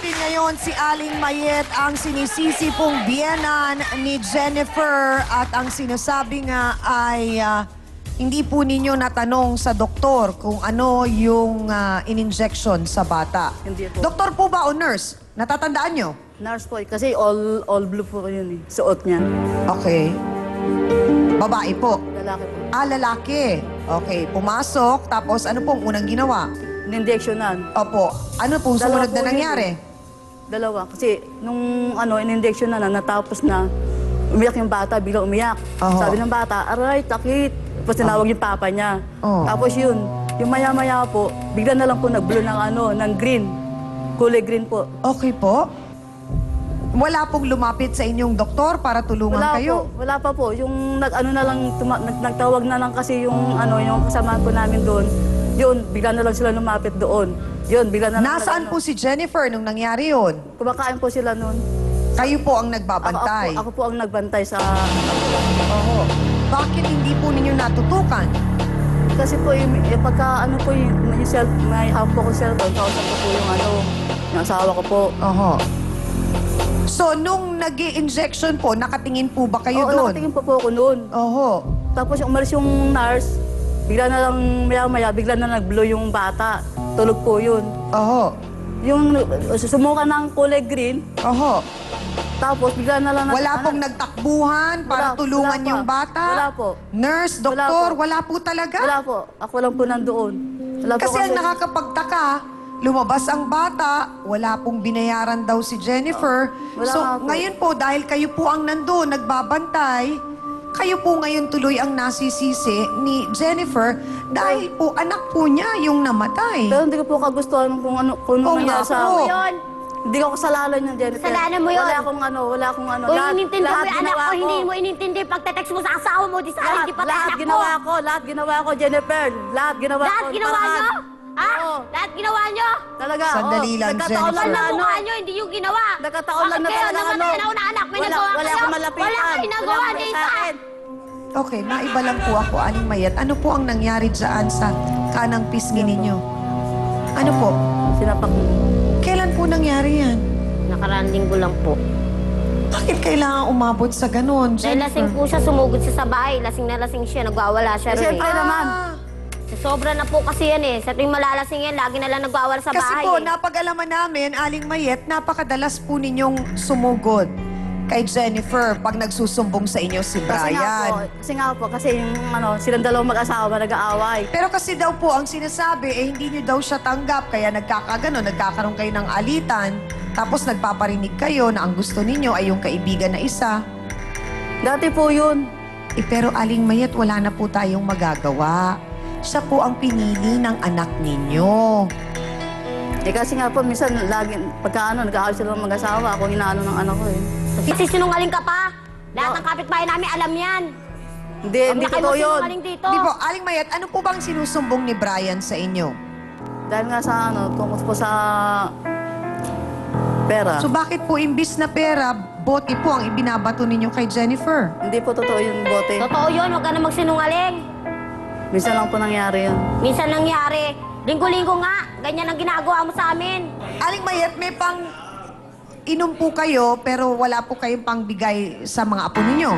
natin ngayon si Aling Mayet, ang sinisisi pong biyenan ni Jennifer at ang sinasabi nga ay hindi po ninyo natanong sa doktor kung ano yung in-injection sa bata. Hindi po. Doktor po ba o nurse? Natatandaan nyo? Nurse po, kasi all blue po yun eh, suot niya. Okay. Babae po? Lalaki po. Lalaki. Okay, pumasok. Tapos ano pong unang ginawa? In-injectionan. Opo. Ano pong Dalawa sumunod po na yun nangyari? Dalawa. Kasi nung in-injection na natapos na, umiyak yung bata, biglang umiyak. Oho. Sabi ng bata, aray, takit. Tapos tinawag yung papa niya. Oh. Tapos yun, yung maya-maya po, bigla na lang po nag-blue ng green. Kulay green po. Okay po. Wala pong lumapit sa inyong doktor para tulungan kayo? Wala pa po. Yung nagtawag na lang kasi yung kasamahan po namin doon. Yun, bigla na lang sila lumapit doon. Yun, bigla na lang. Nasaan po si Jennifer nung nangyari yun? Kumakain po sila noon. Kayo po ang nagbabantay? Ako po ang nagbantay sa... Oo. Bakit hindi po ninyo natutukan? Kasi po, pagka may hawak po ko cellphone, kausap ko po yung asawa ko po. Oho. So, nung nag-i-injection po, nakatingin po ba kayo Oo, doon? nakatingin po ako noon. Oho. Tapos umalis yung nurse, bigla na lang maya-maya, bigla na nag-blow yung bata. Tulog po yun. Oho. Yung sumuka ng kulay green, Oho. tapos bigla na lang... Wala pong nagtakbuhan para tulungan wala pa. yung bata? Wala po. Nurse, doktor, wala po talaga? Wala po. Ako lang po nandoon. Wala po Kasi ang nakakapagtaka, lumabas ang bata, wala pong binayaran daw si Jennifer. Wala So, nga po. ngayon po, dahil kayo po ang nandun, nagbabantay, kayo po ngayon tuloy ang nasisisi ni Jennifer dahil po anak po niya yung namatay. Pero hindi ko po kagustuhan kung Oo nga nangyari sa... po. Yun. Hindi ko kasalanan yung Jennifer. Kasalanan mo yun. Wala akong Kung inintindi mo yung anak ginawa ko, hindi mo inintindi. Pagte-text mo sa asawa mo, di sa akin, di pati Lahat anak ginawa mo. ko, lahat ginawa ko, Jennifer. Lahat ginawa Lahat ko. ginawa paraan. nyo? Ha? Oo. Lahat ginawa nyo? Talaga, Sandali lang, nagkataon Jennifer. Kapal lang na na mukha nyo, hindi yung ginawa. Nagkataon lang na Bakit kayo talaga namatay na una anak? May nagawa wala kayo? akong malapitan. Wala kayo nagawa Wala dito. sa akin. Okay, maiba lang po ako, Aling Mayet. Ano po ang nangyari dyan sa kanang pisngi ninyo? Ano po? Sinapak mo. Kailan po nangyari yan? Nakaranding ko lang po. Bakit kailangan umabot sa ganun, Dahil lasing po siya, sumugod siya sa bahay. Lasing na lasing siya, nagwawala siya rin Siyempre eh. naman. Sobra na po kasi yan eh. Sa tuwing malalasing yan, lagi na lang nagwawala sa Kasi bahay po, eh. napag-alaman namin, Aling Mayet, napakadalas po ninyong sumugod kay Jennifer pag nagsusumbong sa inyo si Brian. Kasi yung silang dalawang mag-asawa nag-aaway. Pero kasi daw po, ang sinasabi, hindi niyo daw siya tanggap, kaya nagkakaroon kayo ng alitan, tapos nagpaparinig kayo na ang gusto ninyo ay yung kaibigan na isa. Dati po yun. Pero Aling Mayet, wala na po tayong magagawa. Siya po ang pinili ng anak ninyo. Kasi nga po, minsan, pagka nag-aaway sila ng mag-asawa, ako inaano ng anak ko eh. Sinungaling ka pa. Lahat ng kapitbahay namin alam yan. Hindi totoo yun. Sinungaling dito. Di po, Aling Mayet, ano po bang sinusumbong ni Brian sa inyo? Dahil nga sa tungkol po sa pera. So bakit po imbis na pera, bote po ang ibinabato ninyo kay Jennifer? Hindi po totoo yung bote. Totoo yun, huwag ka na magsinungaling. Minsan lang po nangyari yun. Minsan nangyari. Linggo-linggo nga, ganyan ang ginagawa mo sa amin. Aling Mayet, may pang inom po kayo pero wala po kayong pangbigay sa mga apo ninyo.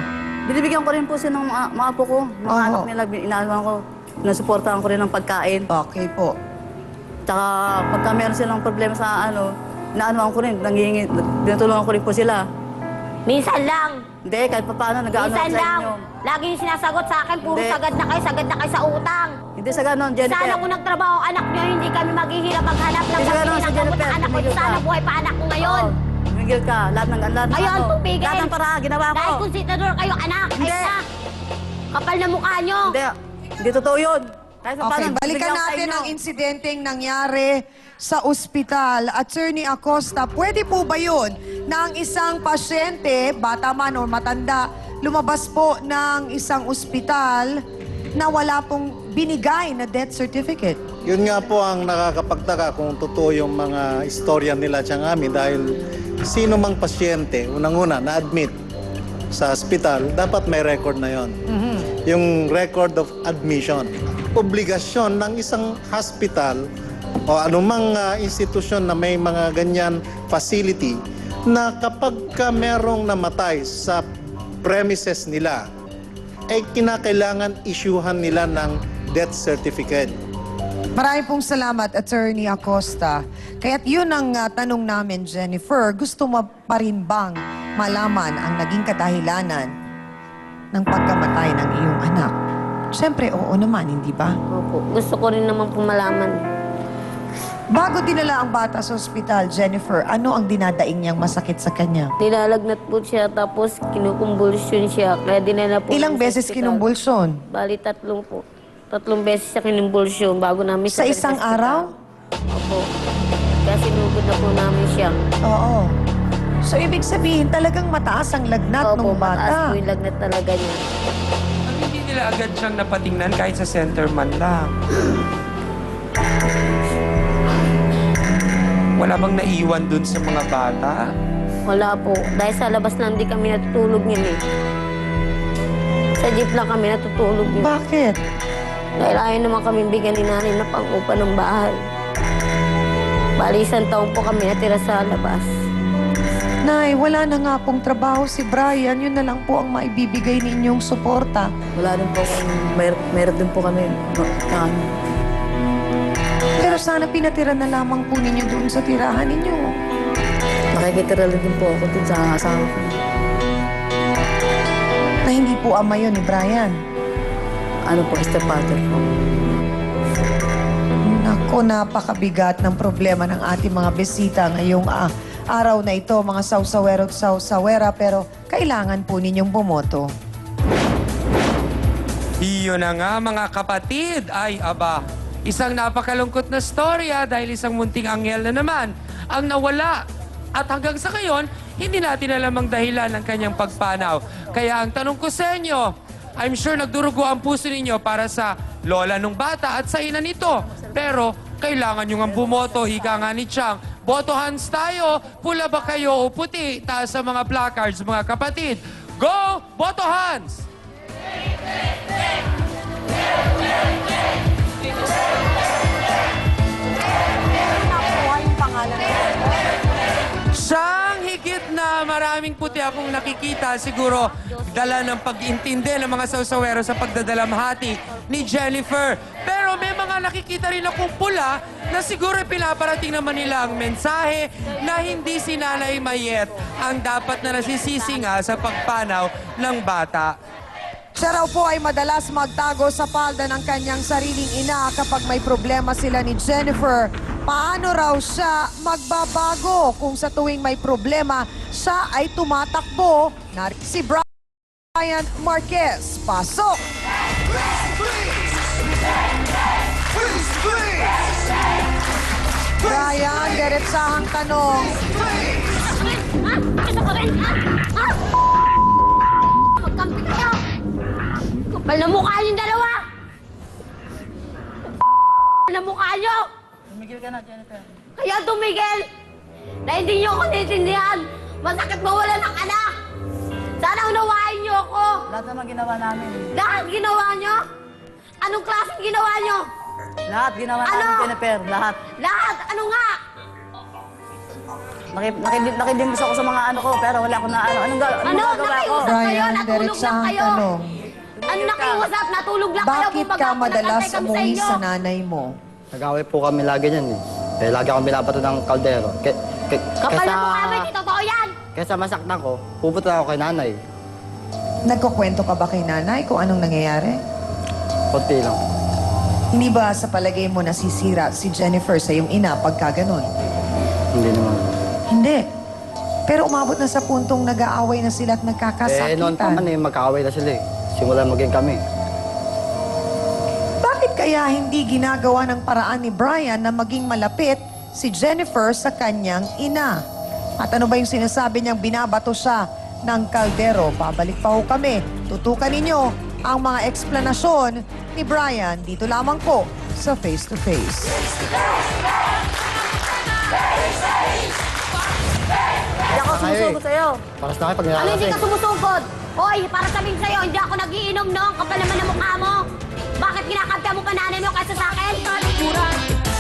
Binibigyan ko rin po sila ng mga apo ko. Mga Oo. anak nila, inaano ko. Nasuportahan ko rin ng pagkain. Okay po. Tsaka pagka meron silang problema sa inaanoan ko rin, tinutulungan ko rin po sila. Minsan lang. Hindi, kahit pa paano, nag-ano Minsan sa lang. inyo. Lagi yung sinasagot sa akin, puro Hindi. sagad na kayo sa utang. Hindi sa ganon, Jennifer. Sana kung nagtrabaho ang anak nyo, hindi kami maghihirap maghanap ng Hindi sa ganon, pambili si ng gamot Jennifer, ng anak ko. tumigil Sana ka. buhay pa anak ko ngayon. Tumigil ka. Lahat ng Ayun, tumigil. Lahat ng paraan, ginawa ko. Dahil konsidador kayo anak. Hindi. Ayun na. Kapal na mukha nyo. Hindi totoo yun. Kahit pa Okay, paano, balikan bibigyan ko sa natin inyo. ang insidenteng nangyari sa ospital. Attorney Acosta, pwede po ba yun na ang isang pasyente, bata man o matanda, lumabas po ng isang ospital na wala pong binigay na death certificate? Yun nga po ang nakakapagtaka kung totoo yung mga istorya nila siyang amin dahil sino mang pasyente, unang-una, na-admit sa ospital, dapat may record na yon. Yung record of admission. Obligasyon ng isang hospital o anumang institusyon na may mga ganyan facility na kapag ka merong namatay sa premises nila, ay kinakailangan isyuhan nila ng death certificate. Maraming pong salamat, Attorney Acosta. Kaya't yun ang tanong namin, Jennifer. Gusto mo pa rin bang malaman ang naging kadahilanan ng pagkamatay ng iyong anak? Siyempre, oo naman, hindi ba? Opo. Gusto ko rin naman po malaman. Bago dinala ang bata sa ospital, Jennifer, ano ang dinadaing niyang masakit sa kanya? Nilalagnat po siya tapos kinukumbulsyon siya. Kaya dinala po Ilang kami sa beses ospital. kinumbulsyon? Bali, 3 po. 3 beses siya kinumbulsyon bago namin Sa siya isang ospital. araw? Opo. Kaya sinugod na po namin siya. Oo. So, ibig sabihin, talagang mataas ang lagnat Opo, ng mataas bata. po yung lagnat talaga niya. Ang hindi nila agad siyang napatingnan kahit sa center man lang. Wala bang naiwan dun sa mga bata? Wala po. Dahil sa labas lang di kami natutulog niyan eh. Sa jeep lang kami natutulog niyan. Bakit? Dahil ayaw naman kami bigyan ni nanay na pang-upa ng bahay. Bali, 1 taon po kami natira sa labas. Nay, wala na nga pong trabaho si Brian. Yun na lang po ang maibibigay ninyong suporta. Wala rin po kami, meron din po kami. Pero sana pinatira na lamang po ninyo doon sa tirahan ninyo. Nakikitira din po ako dun sa asawa ko. Na hindi po ama yun ni Brian. Ano po, stepfather po. Naku, napakabigat ng problema ng ating mga bisita ngayong araw na ito, mga sausawero at sausawera, pero kailangan po ninyong bumoto. Iyon na nga mga kapatid. Ay, aba, isang napakalungkot na storya dahil isang munting anghel na naman ang nawala. At hanggang sa ngayon, hindi natin alam ang dahilan ng kanyang pagpanaw. Kaya ang tanong ko sa inyo, I'm sure nagdurugo ang puso ninyo para sa lola ng bata at sa ina nito. Pero kailangan nyo nga bumoto, ika nga ni Chang. Boto hands tayo, pula ba kayo o puti? Taas sa mga placards, mga kapatid. Go! Boto hands! Siyang higit na maraming puti akong nakikita, siguro dala ng pag-intindi ng mga sausawero sa pagdadalamhati ni Jennifer. Pero may mga nakikita rin akong pula na siguro pinaparating naman nila ang mensahe na hindi si Nanay Mayet ang dapat na nasisisi nga sa pagpanaw ng bata. Siya raw po ay madalas magtago sa palda ng kanyang sariling ina kapag may problema sila ni Jennifer. Paano raw siya magbabago kung sa tuwing may problema, siya ay tumatakbo? Si Brian Marquez. Pasok! Brian, diretsahang tanong. Magkampi kayo! Kapal na mukha niyong dalawa! Kapal na mukha niyo! Tumigil ka na, Jennifer. Kaya tumigil! Na hindi niyo ako naiintindihan! Masakit mawala ng anak! Sana unawain niyo ako! Lahat naman ginawa namin. Lahat ginawa niyo? Anong klaseng ginawa niyo? Lahat ginawa namin, Jennifer. Lahat. Lahat! Ano nga? Nakidimbis ako sa mga ano ko, pero wala ko na ano. Anong gagawa ko? Nakiusap kayo? Brian, Natulog lang diretsahang kayo? tanong. Ano nakiusap? Natulog lang kayo? Bakit Bumaga ka po, madalas nagantay kami umuwi inyo. sa nanay mo? Nag-away po kami lagi niyan eh. Eh, lagi akong binabato ng kaldero. Kapal na mukha mo, hindi totoo yan! Kesa masaktan ko, pupunta ako kay nanay. Nagkukwento ka ba kay nanay kung anong nangyayari? Kunti lang. Hindi ba sa palagay mo nasisira si Jennifer sa iyong ina pagka ganun? Hindi naman. Hindi. Pero umabot na sa puntong nag-aaway na sila at Eh, noon pa man nagkakasakitan. eh, magkaaway na sila eh. Simulan maging kami. Bakit kaya hindi ginagawa ng paraan ni Brian na maging malapit si Jennifer sa kanyang ina? At ano ba yung sinasabi niyang binabato siya ng kaldero? Babalik pa ho kami. Tutukan ninyo ang mga eksplanasyon ni Brian dito lamang po sa Face to Face. Hindi ako sumusugod sa'yo. Paras na kayo pag Ano hindi nilalasing. ka sumusugod? Hoy, para sabihin sa'yo, hindi ako nagiinom noon. Kapal naman ang mukha mo. Bakit kinakampihan mo pa nanay mo kaysa sa akin?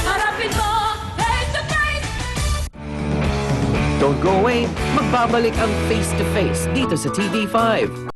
Harapin mo Don't go away, magbabalik ang Face to Face dito sa TV5.